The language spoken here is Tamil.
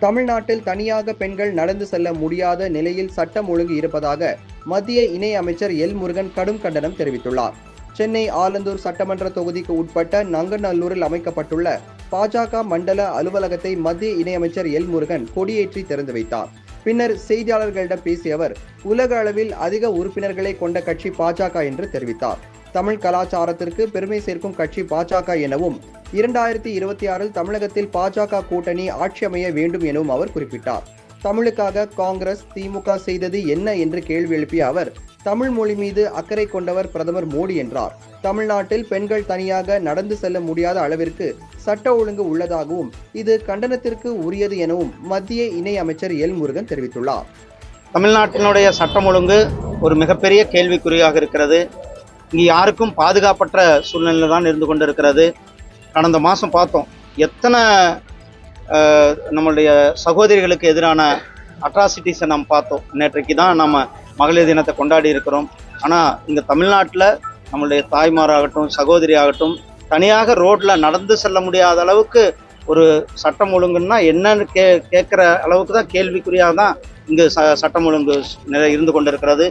தமிழ்நாட்டில் தனியாக பெண்கள் நடந்து செல்ல முடியாத நிலையில் சட்டம் ஒழுங்கு இருப்பதாக மத்திய இணை அமைச்சர் எல் முருகன் கடும் கண்டனம் தெரிவித்துள்ளார். சென்னை ஆலந்தூர் சட்டமன்ற தொகுதிக்கு உட்பட்ட நங்கநல்லூரில் அமைக்கப்பட்டுள்ள பாஜக மண்டல அலுவலகத்தை மத்திய இணையமைச்சர் எல் முருகன் கொடியேற்றி திறந்து வைத்தார். பின்னர் செய்தியாளர்களிடம் பேசிய அவர், உலக அளவில் அதிக உறுப்பினர்களை கொண்ட கட்சி பாஜக என்று தெரிவித்தார். தமிழ் கலாச்சாரத்திற்கு பெருமை சேர்க்கும் கட்சி பாஜக எனவும் 2026 தமிழகத்தில் பாஜக கூட்டணி ஆட்சி அமைய வேண்டும் எனவும் அவர் குறிப்பிட்டார். தமிழுக்காக காங்கிரஸ், திமுக செய்தது என்ன என்று கேள்வி எழுப்பிய அவர், தமிழ் மொழி மீது அக்கறை கொண்டவர் பிரதமர் மோடி என்றார். தமிழ்நாட்டில் பெண்கள் தனியாக நடந்து செல்ல முடியாத அளவிற்கு சட்ட ஒழுங்கு உள்ளதாகவும் இது கண்டனத்திற்கு உரியது எனவும் மத்திய இணை அமைச்சர் எல் முருகன் தெரிவித்துள்ளார். தமிழ்நாட்டினுடைய சட்டம் ஒழுங்கு ஒரு மிகப்பெரிய கேள்விக்குறியாக இருக்கிறது. இங்கு யாருக்கும் பாதுகாப்பற்ற சூழ்நிலை தான் இருந்து கொண்டிருக்கிறது. கடந்த மாதம் பார்த்தோம், எத்தனை நம்மளுடைய சகோதரிகளுக்கு எதிரான அட்ராசிட்டிஸை நாம் பார்த்தோம். நேற்றைக்கு தான் நம்ம மகளிர் தினத்தை கொண்டாடி இருக்கிறோம். ஆனால் இங்கே தமிழ்நாட்டில் நம்மளுடைய தாய்மாராகட்டும், சகோதரி ஆகட்டும், தனியாக ரோட்டில் நடந்து செல்ல முடியாத அளவுக்கு ஒரு சட்டம் ஒழுங்குன்னா என்னன்னு கேட்குற அளவுக்கு தான் கேள்விக்குறியாக தான் இங்கு சட்டம் ஒழுங்கு இருந்து கொண்டிருக்கிறது.